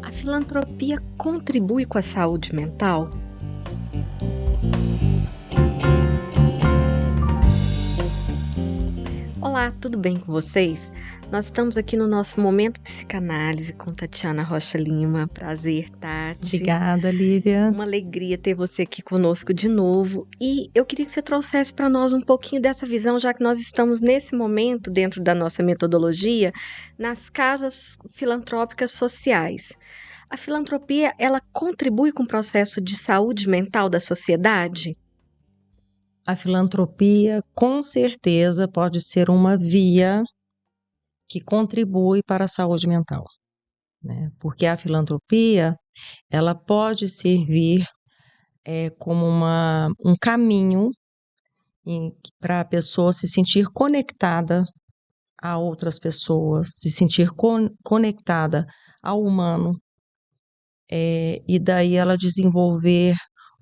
A filantropia contribui com a saúde mental? Olá, tudo bem com vocês? Nós estamos aqui no nosso Momento Psicanálise com Tatiana Rocha Lima. Prazer, Tati. Obrigada, Lívia. Uma alegria ter você aqui conosco de novo. E eu queria que você trouxesse para nós um pouquinho dessa visão, já que nós estamos nesse momento, dentro da nossa metodologia, nas casas filantrópicas sociais. A filantropia, ela contribui com o processo de saúde mental da sociedade? A filantropia, com certeza, pode ser uma via que contribui para a saúde mental, né? Porque a filantropia, ela pode servir como um caminho para a pessoa se sentir conectada a outras pessoas, se sentir conectada ao humano, e daí ela desenvolver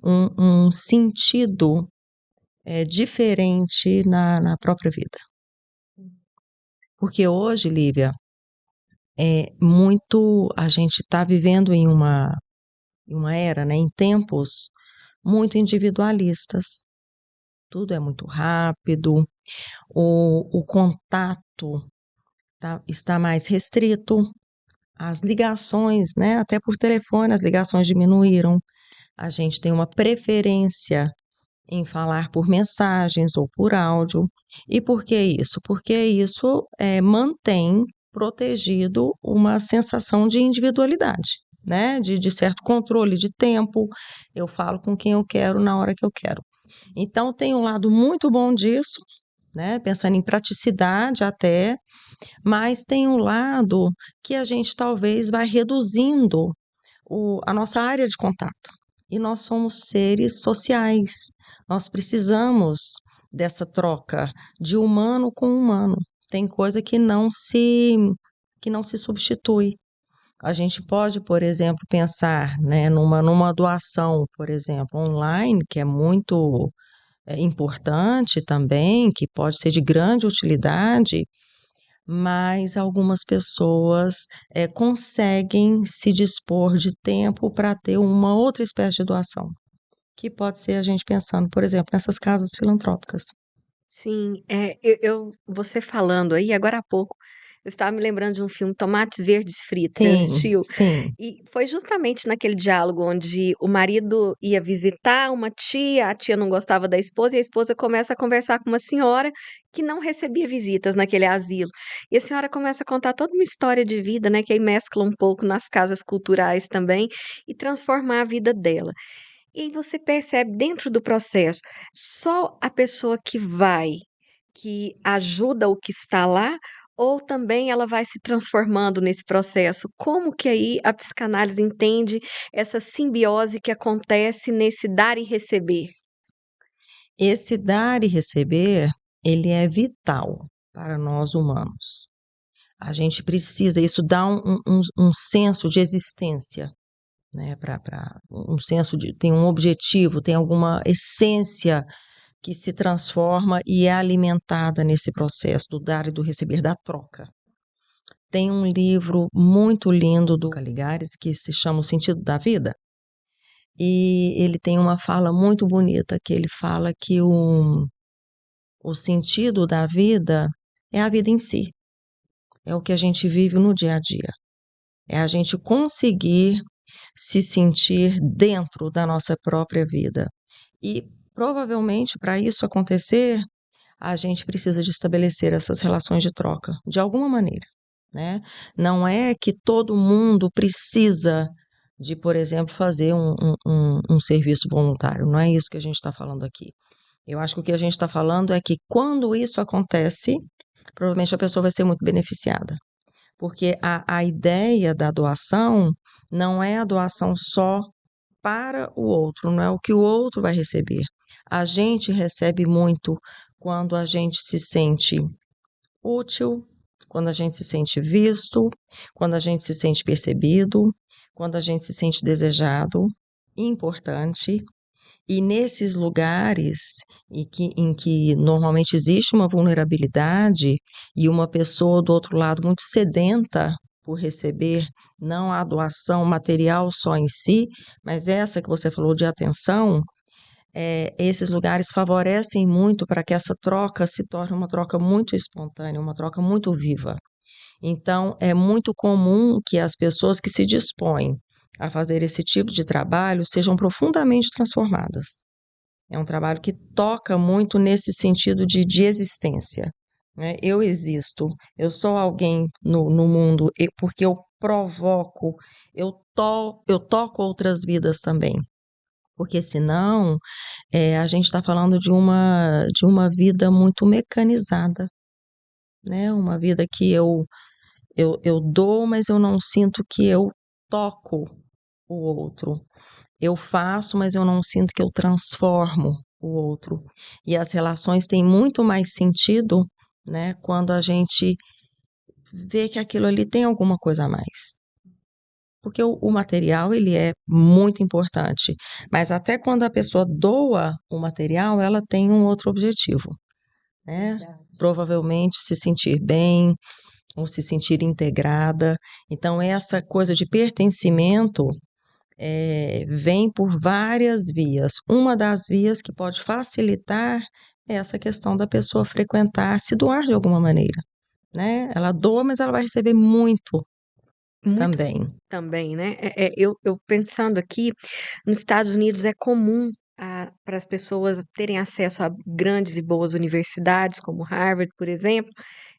um sentido diferente na própria vida. Porque hoje, Lívia, a gente está vivendo em uma era, né, em tempos muito individualistas. Tudo é muito rápido, o contato está mais restrito, as ligações, né, até por telefone, as ligações diminuíram, a gente tem uma preferência em falar por mensagens ou por áudio. E por que isso? Porque isso mantém protegido uma sensação de individualidade, né? De certo controle de tempo, eu falo com quem eu quero na hora que eu quero. Então, tem um lado muito bom disso, né? Pensando em praticidade até, mas tem um lado que a gente talvez vai reduzindo a nossa área de contato. E nós somos seres sociais, nós precisamos dessa troca de humano com humano. Tem coisa que não se substitui. A gente pode, por exemplo, pensar, né, numa doação, por exemplo, online, que é muito importante também, que pode ser de grande utilidade, mas algumas pessoas conseguem se dispor de tempo para ter uma outra espécie de doação, que pode ser a gente pensando, por exemplo, nessas casas filantrópicas. Sim, você falando aí, agora há pouco, eu estava me lembrando de um filme, Tomates Verdes Fritos, você Sim, assistiu? sim, E foi justamente naquele diálogo onde o marido ia visitar uma tia, a tia não gostava da esposa, e a esposa começa a conversar com uma senhora que não recebia visitas naquele asilo. E a senhora começa a contar toda uma história de vida, né, que aí mescla um pouco nas casas culturais também, e transformar a vida dela. E aí você percebe dentro do processo, só a pessoa que vai, que ajuda o que está lá, ou também ela vai se transformando nesse processo? Como que aí a psicanálise entende essa simbiose que acontece nesse dar e receber? esse dar e receber, ele é vital para nós humanos. A gente precisa, isso dá um senso de existência, né? Um senso tem um objetivo, tem alguma essência que se transforma e é alimentada nesse processo do dar e do receber, da troca. Tem um livro muito lindo do Caligares que se chama O Sentido da Vida, e ele tem uma fala muito bonita, que ele fala que o sentido da vida é a vida em si, é o que a gente vive no dia a dia, é a gente conseguir se sentir dentro da nossa própria vida. E provavelmente para isso acontecer, a gente precisa de estabelecer essas relações de troca, de alguma maneira, né? Não é que todo mundo precisa de, por exemplo, fazer um serviço voluntário, não é isso que a gente está falando aqui. Eu acho que o que a gente está falando é que quando isso acontece, provavelmente a pessoa vai ser muito beneficiada, porque a ideia da doação não é a doação só para o outro, não é o que o outro vai receber. A gente recebe muito quando a gente se sente útil, quando a gente se sente visto, quando a gente se sente percebido, quando a gente se sente desejado, importante. E nesses lugares em que normalmente existe uma vulnerabilidade e uma pessoa do outro lado muito sedenta por receber, não a doação material só em si, mas essa que você falou de atenção, esses lugares favorecem muito para que essa troca se torne uma troca muito espontânea, uma troca muito viva. Então, é muito comum que as pessoas que se dispõem a fazer esse tipo de trabalho sejam profundamente transformadas. É um trabalho que toca muito nesse sentido de existência, né? Eu existo, eu sou alguém no mundo porque eu provoco, eu toco outras vidas também. Porque senão a gente está falando de uma vida muito mecanizada, né? Uma vida que eu dou, mas eu não sinto que eu toco o outro. Eu faço, mas eu não sinto que eu transformo o outro. E as relações têm muito mais sentido, né, quando a gente vê que aquilo ali tem alguma coisa a mais. Porque o material, ele é muito importante, mas até quando a pessoa doa o material, ela tem um outro objetivo, né? Provavelmente se sentir bem, ou se sentir integrada. Então, essa coisa de pertencimento vem por várias vias. Uma das vias que pode facilitar é essa questão da pessoa frequentar, se doar de alguma maneira, né? Ela doa, mas ela vai receber muito Muito também. também, né. Eu pensando aqui, nos Estados Unidos é comum para as pessoas terem acesso a grandes e boas universidades, como Harvard, por exemplo,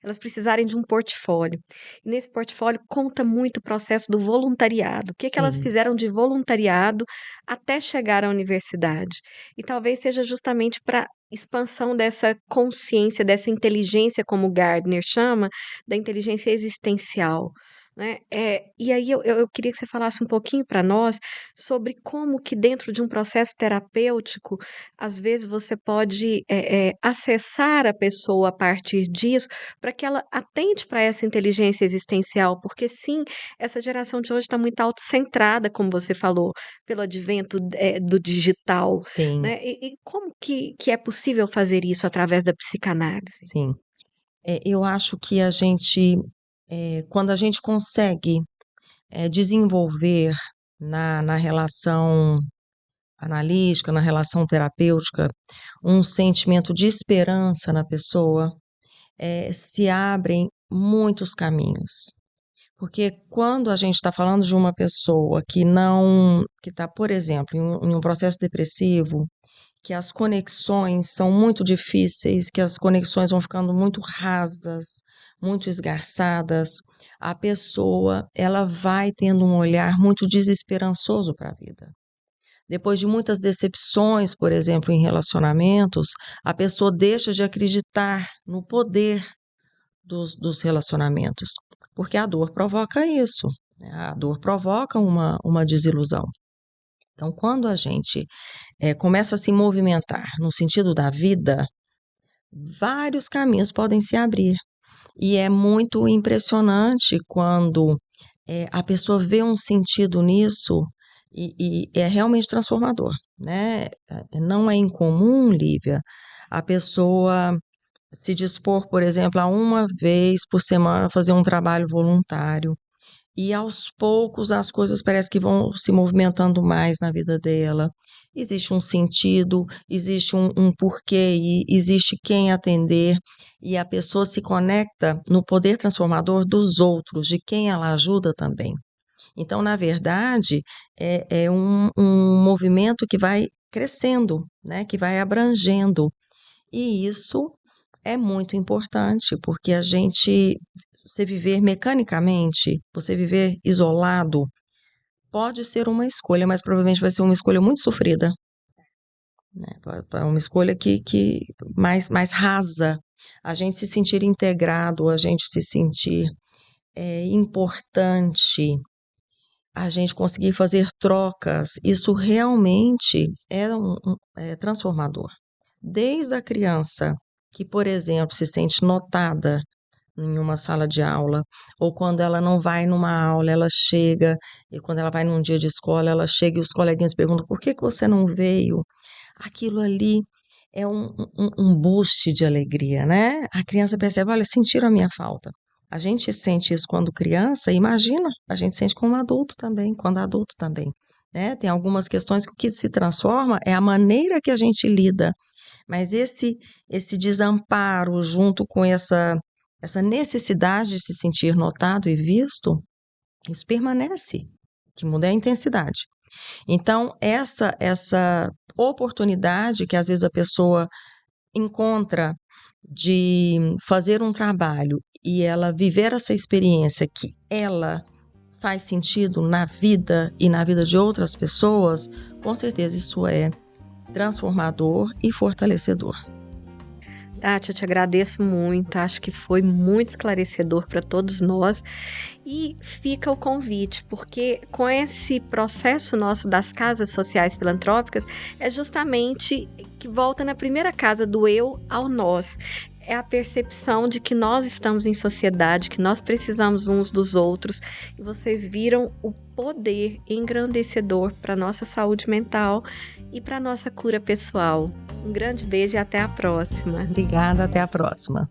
elas precisarem de um portfólio. E nesse portfólio conta muito o processo do voluntariado. O que que elas Sim, fizeram de voluntariado até chegar à universidade. E talvez seja justamente para expansão dessa consciência, dessa inteligência, como Gardner chama, da inteligência existencial. Né? E aí eu queria que você falasse um pouquinho para nós sobre como que dentro de um processo terapêutico, às vezes você pode acessar a pessoa a partir disso, para que ela atente para essa inteligência existencial, porque sim, essa geração de hoje está muito autocentrada, como você falou, pelo advento do digital, sim, né? E como que é possível fazer isso através da psicanálise? sim. Eu acho que quando a gente consegue desenvolver na relação analítica, na relação terapêutica, um sentimento de esperança na pessoa, se abrem muitos caminhos. Porque quando a gente está falando de uma pessoa que está, por exemplo, em um processo depressivo, que as conexões são muito difíceis, que as conexões vão ficando muito rasas, muito esgarçadas, a pessoa ela vai tendo um olhar muito desesperançoso para a vida. Depois de muitas decepções, por exemplo, em relacionamentos, a pessoa deixa de acreditar no poder dos relacionamentos, porque a dor provoca isso, né? A dor provoca uma desilusão. Então, quando a gente começa a se movimentar no sentido da vida, vários caminhos podem se abrir. E é muito impressionante quando a pessoa vê um sentido nisso e é realmente transformador, né? Não é incomum, Lívia, a pessoa se dispor, por exemplo, a uma vez por semana fazer um trabalho voluntário. E aos poucos as coisas parece que vão se movimentando mais na vida dela. Existe um sentido, existe um porquê e existe quem atender. E a pessoa se conecta no poder transformador dos outros, de quem ela ajuda também. Então, na verdade, é um movimento que vai crescendo, né? Que vai abrangendo. E isso é muito importante, porque você viver mecanicamente, você viver isolado, pode ser uma escolha, mas provavelmente vai ser uma escolha muito sofrida, né? Uma escolha que mais rasa. A gente se sentir integrado, a gente se sentir importante, a gente conseguir fazer trocas, isso realmente é transformador. Desde a criança que, por exemplo, se sente notada em uma sala de aula, ou quando ela não vai numa aula, ela chega, e quando ela vai num dia de escola, ela chega e os coleguinhas perguntam: por que você não veio? Aquilo ali é um boost de alegria, né? A criança percebe: olha, sentiram a minha falta. A gente sente isso quando criança, imagina, a gente sente como adulto também, quando adulto também, né? Tem algumas questões que o que se transforma é a maneira que a gente lida, mas esse desamparo junto com essa necessidade de se sentir notado e visto, isso permanece. O que muda é a intensidade. Então, essa oportunidade que às vezes a pessoa encontra de fazer um trabalho e ela viver essa experiência que ela faz sentido na vida e na vida de outras pessoas, com certeza isso é transformador e fortalecedor. Tati, eu te agradeço muito, acho que foi muito esclarecedor para todos nós. E fica o convite, porque com esse processo nosso das casas sociais filantrópicas, é justamente que volta na primeira casa do eu ao nós. É a percepção de que nós estamos em sociedade, que nós precisamos uns dos outros. E vocês viram o poder engrandecedor para a nossa saúde mental e para a nossa cura pessoal. Um grande beijo e até a próxima. Obrigada, até a próxima.